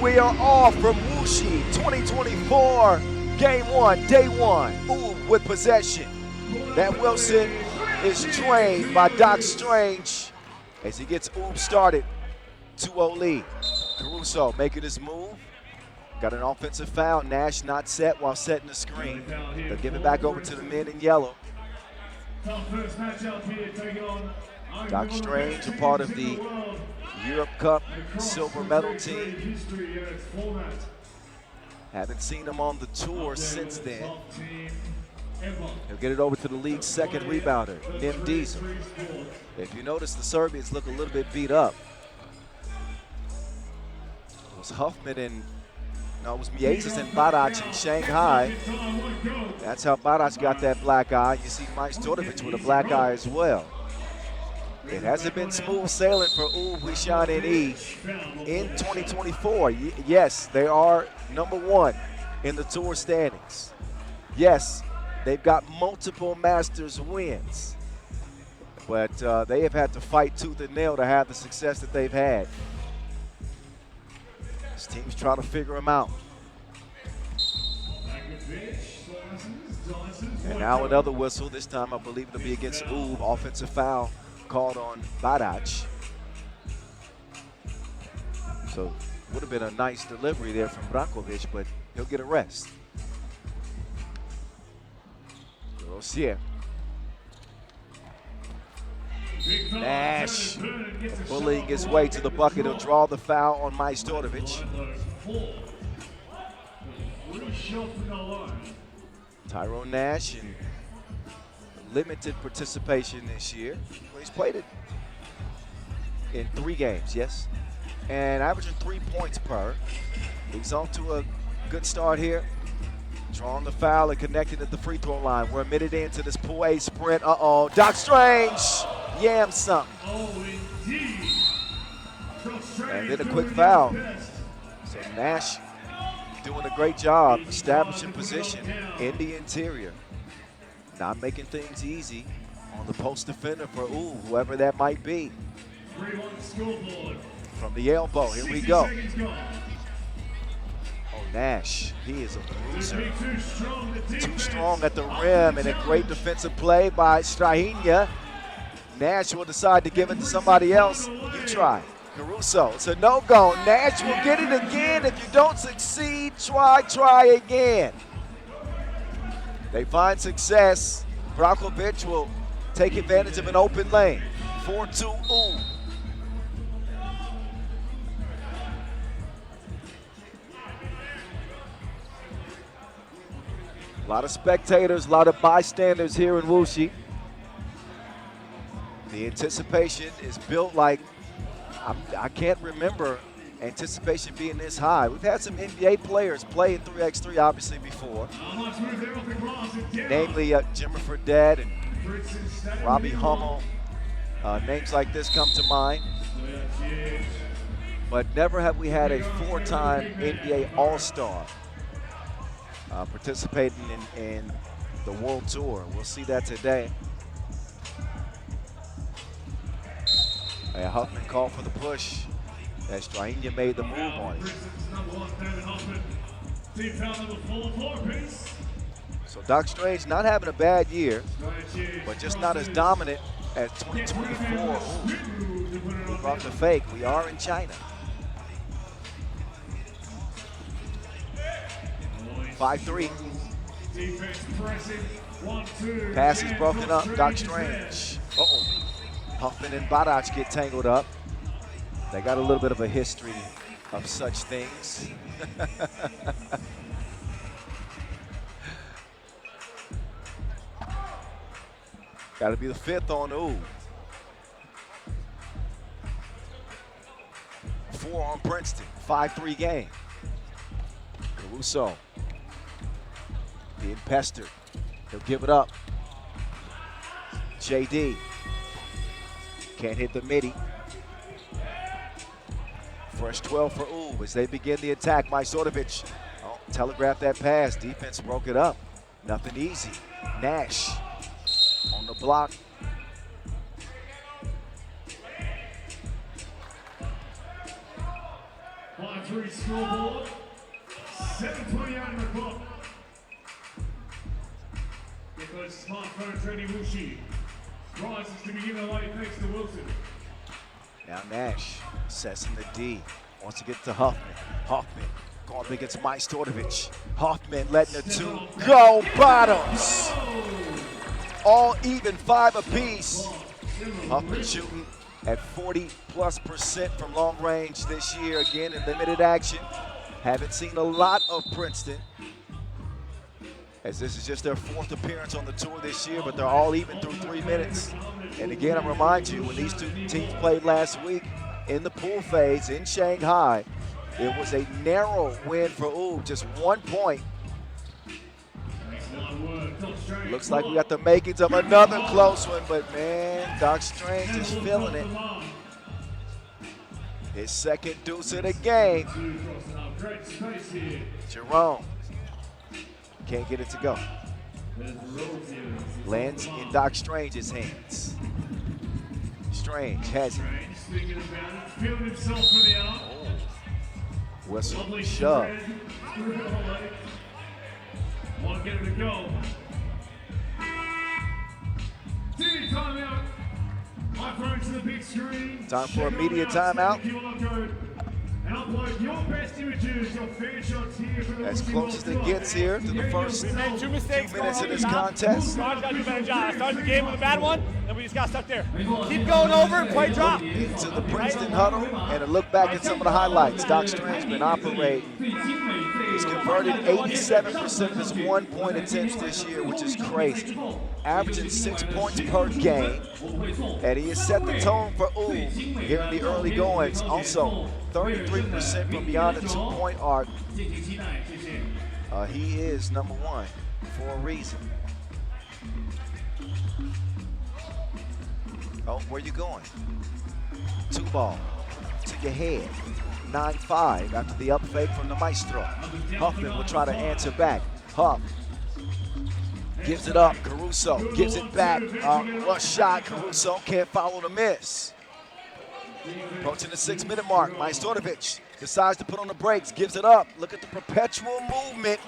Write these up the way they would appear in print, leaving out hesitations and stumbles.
we are off from Wuxi 2024, game one, day one. Ooh, with possession. That Wilson is trained by Doc Strange as he gets Oob started. 2-0 lead. Caruso making his move. Got an offensive foul. Nash not set while setting the screen. They'll give it back over to the men in yellow. Doc Strange, a part of the Europe Cup silver medal team. Haven't seen him on the tour since then. He'll get it over to the league's second rebounder, Nim Diesel. If you notice, the Serbians look a little bit beat up. It was Huffman and, no, it was Miezis and Barac in Shanghai. That's how Barac got that black eye. You see Mike Stordovich with a black eye as well. It hasn't been smooth sailing for Huishan and E in 2024. Yes, they are #1 in the tour standings. Yes, they've got multiple Masters wins, but they have had to fight tooth and nail to have the success that they've had. This team's trying to figure them out. And now another whistle. This time I believe it'll be against Oob. Offensive foul called on Barac. So would have been a nice delivery there from Brankovic, but he'll get a rest. Rozier. Nash bullying his way to the bucket. He'll draw the foul on Mike Stordovich. Tyrone Nash in limited participation this year. Well, he's played it in 3 games, yes, and averaging 3 points per. He's off to a good start here. Drawing the foul and connecting at the free throw line. We're a minute into this Pool A sprint. Uh-oh, Doc Strange yams something. And then a quick foul. So Nash doing a great job establishing position in the interior. Not making things easy on the post defender for whoever that might be. From the elbow, here we go. Oh, Nash, he is a bruiser. Too strong at the rim, and a great defensive play by Strahinja. Nash will decide to give it to somebody else. You try. Caruso, it's a no-go. Nash will get it again. If you don't succeed, try again. They find success. Brankovic will take advantage of an open lane. 4-2, Oob. A lot of spectators, a lot of bystanders here in Wuxi. The anticipation is built like, I can't remember anticipation being this high. We've had some NBA players play in 3x3 obviously before. Namely Jimmer Fredette and Robbie Hummel. Names like this come to mind. But never have we had a 4-time NBA All-Star participating in the World Tour. We'll see that today. Huffman called for the push as Strahinja made the move on it. So Doc Strange not having a bad year, but just not as dominant as 2024. Who brought the fake? We are in China. 5-3. Pass is broken up. Doc Strange. Uh-oh. Huffman and Barac get tangled up. They got a little bit of a history of such things. Got to be the 5th on Oob. 4 on Princeton. 5-3 game. Caruso being pestered. He'll give it up. JD. Can't hit the midi. Fresh 12 for Oob as they begin the attack. Mike Stordovich telegraphed that pass. Defense broke it up. Nothing easy. Nash on the block. 3x3 scoreboard. 7:28 on the clock. Get those smartphone training Wuxi. Rises to begin the late thanks to Wilson. Now Nash sets in the D. Wants to get to Huffman. Huffman going up against Mike Stordovich. Huffman letting the two go. Bottoms. All even, 5 apiece. Huffman shooting at 40+% from long range this year. Again, in limited action. Haven't seen a lot of Princeton, as this is just their 4th appearance on the tour this year, but they're all even through 3 minutes. And again, I remind you, when these two teams played last week in the pool phase in Shanghai, it was a narrow win for Wu, just 1 point. Looks like we got the makings of another close one, but man, Doc Strange is feeling it. His second deuce of the game. Jerome can't get it to go. Lands in Doc Strange's hands. Strange has it. Oh. Whistle, shove. Want to get it to go. Timeout. My phone to the big screen. Time for a media timeout. And upload your best images, your fan shots here for the As close as it gets here to the first few minutes of this contest. Ron's got to do a better job. I started the game with a bad one, and we just got stuck there. Keep going over and play drop. Into the Princeton huddle and a look back at some of the highlights. Doc Strange's been operating. He's converted 87% of his 1-point attempts this year, which is crazy. Averaging 6 points per game. And he has set the tone for Wu here in the early goings. Also, 33% from beyond the 2-point arc. He is number 1 for a reason. Oh, where you going? 2 ball to your head. 9-5 after the up fake from the maestro. Huffman will try to answer back. Huff gives it up. Caruso gives it back. Rush shot. Caruso can't follow the miss. Approaching the 6-minute mark. Mike Stordovich decides to put on the brakes. Gives it up. Look at the perpetual movement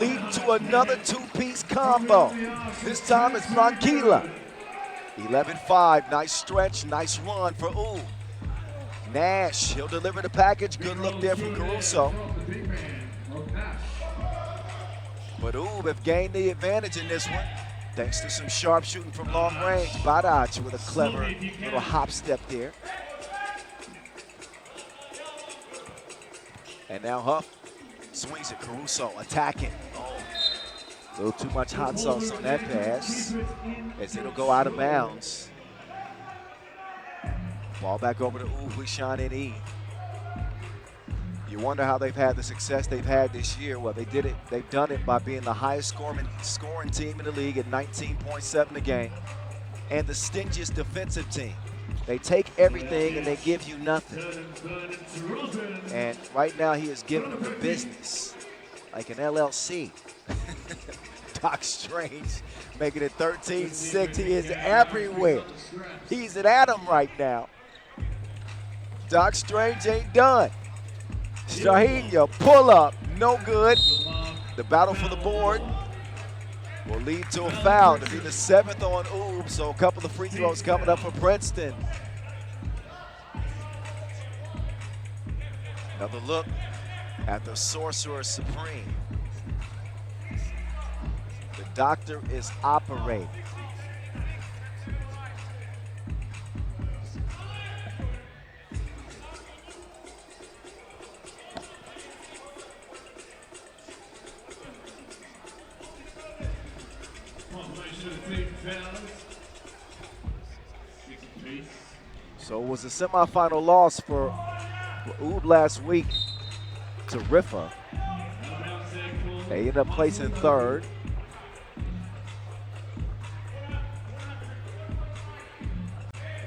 leading to another 2-piece combo. This time it's Branquilla. 11-5. Nice stretch. Nice run for Wu. Nash, he'll deliver the package. Good look there from Caruso. But Wu have gained the advantage in this one, thanks to some sharp shooting from long range. Badac with a clever little hop step there. And now Huff swings it. Caruso attacking. Oh, a little too much hot sauce on that pass, as it'll go out of bounds. Ball back over to Huishan and E. You wonder how they've had the success they've had this year. Well, they did it. They've done it by being the highest scoring team in the league at 19.7 a game, and the stingiest defensive team. They take everything and they give you nothing. And right now he is giving them the business, like an LLC. Doc Strange making it 13-6. He is everywhere. He's at Adam right now. Doc Strange ain't done. Shahinja, pull up, no good. The battle for the board will lead to a foul to be the 7th on Oob, so a couple of free throws coming up for Princeton. Another look at the Sorcerer Supreme. The doctor is operating. So it was a semifinal loss for Oob last week to Rifa. They ended up placing 3rd.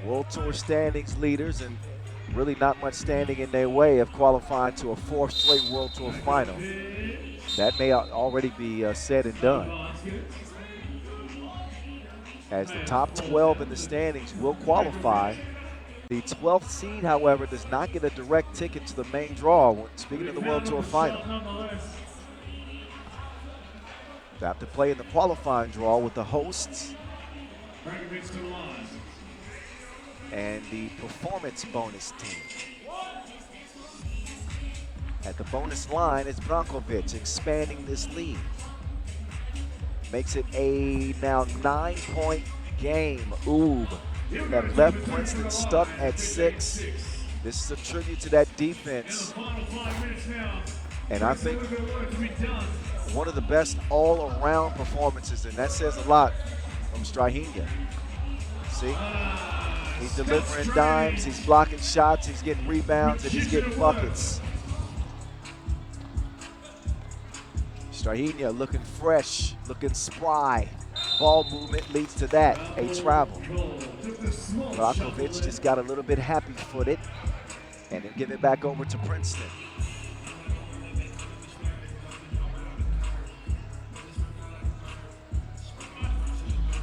World Tour standings leaders, and really not much standing in their way of qualifying to a 4th straight World Tour final. That may already be said and done, as the top 12 in the standings will qualify The 12th seed, however, does not get a direct ticket to the main draw. Speaking of the World Tour Final, they have to play in the qualifying draw with the hosts and the performance bonus team. At the bonus line is Brankovic expanding this lead. Makes it a now 9-point game. Oob have left Princeton stuck at 6. This is a tribute to that defense. And I think one of the best all-around performances, and that says a lot from Strahinja. See? He's delivering dimes, he's blocking shots, he's getting rebounds, and he's getting buckets. Strahinja looking fresh, looking spry. Ball movement leads to that, a travel. Brankovic just got a little bit happy-footed and then give it back over to Princeton.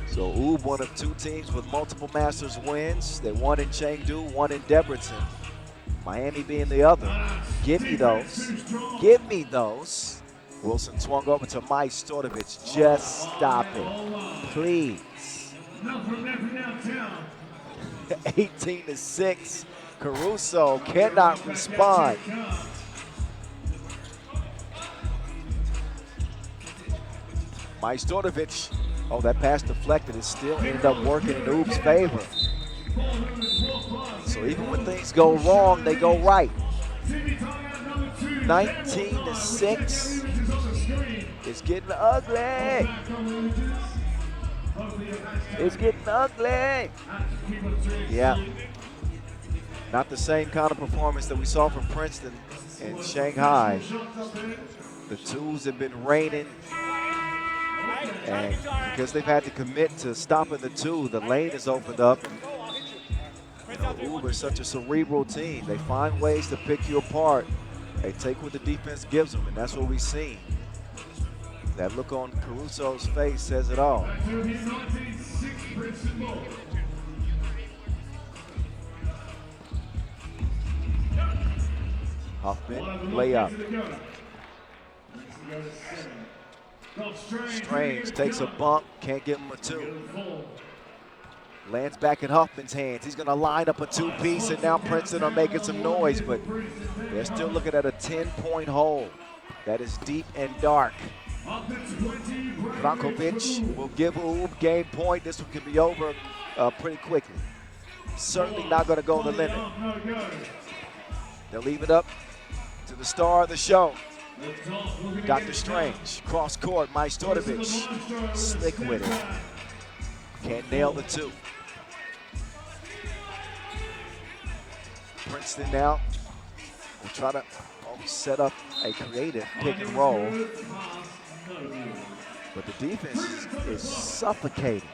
So Oob, one of 2 teams with multiple Masters wins. They won in Chengdu, one in Debrecen. Miami being the other. Give me those. Give me those. Wilson swung over to Mike Stortovich. Just stop it, please. 18-6. Caruso cannot respond. Mike Stortovich, oh, that pass deflected. It still ended up working in Oob's favor. So even when things go wrong, they go right. 19-6. It's getting ugly. It's getting ugly. Yeah. Not the same kind of performance that we saw from Princeton and Shanghai. The twos have been raining. And because they've had to commit to stopping the two, the lane is opened up. Oob is such a cerebral team. They find ways to pick you apart. They take what the defense gives them, and that's what we've seen. That look on Caruso's face says it all. Huffman, layup. Strange takes a bump, can't give him a 2. Lands back in Huffman's hands. He's gonna line up a 2-piece, and now Princeton are making some noise, but they're still looking at a 10-point hole. That is deep and dark. Brankovic will give Oob game point. This one can be over pretty quickly. Certainly not gonna go the limit. They'll leave it up to the star of the show, Dr. Strange. Cross court, Mike Stortovich. Slick with it. Can't nail the 2. Princeton now will try to set up a creative pick and roll. But the defense is suffocating.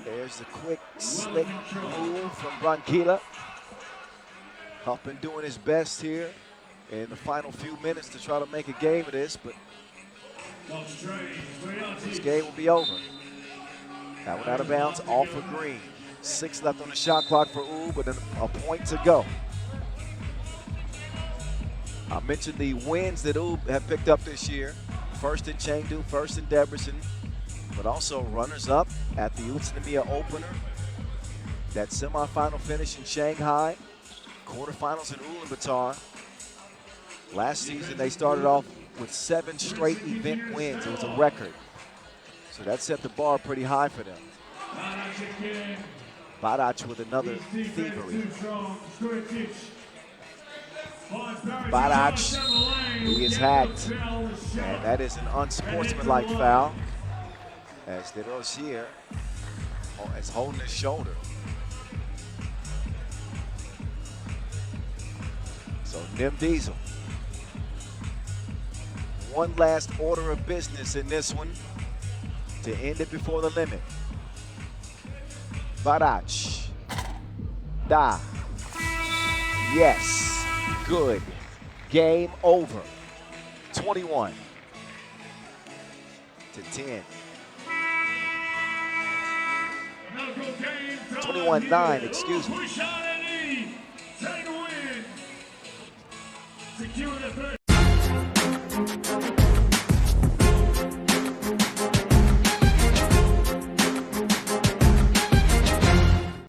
There's the quick, slick move from Branquilla. Huffman doing his best here in the final few minutes to try to make a game of this, but this game will be over. That one out of bounds, off of Green. 6 left on the shot clock for Oob, but then a point to go. I mentioned the wins that Oob have picked up this year. First in Chengdu, first in Debrecen, but also runners-up at the Utsunomiya opener. That semifinal finish in Shanghai, quarterfinals in Ulaanbaatar. Last season, they started off with 7 straight event wins. It was a record. So that set the bar pretty high for them. Barac with another thievery. Barac, he is hacked. And that is an unsportsmanlike foul, as De Rosier is holding his shoulder. So Nim Diesel. One last order of business in this one to end it before the limit. Barac. Da. Yes. Good. Game over. 21 to 10. 21-9, excuse me. Huishan take the win. Secure the third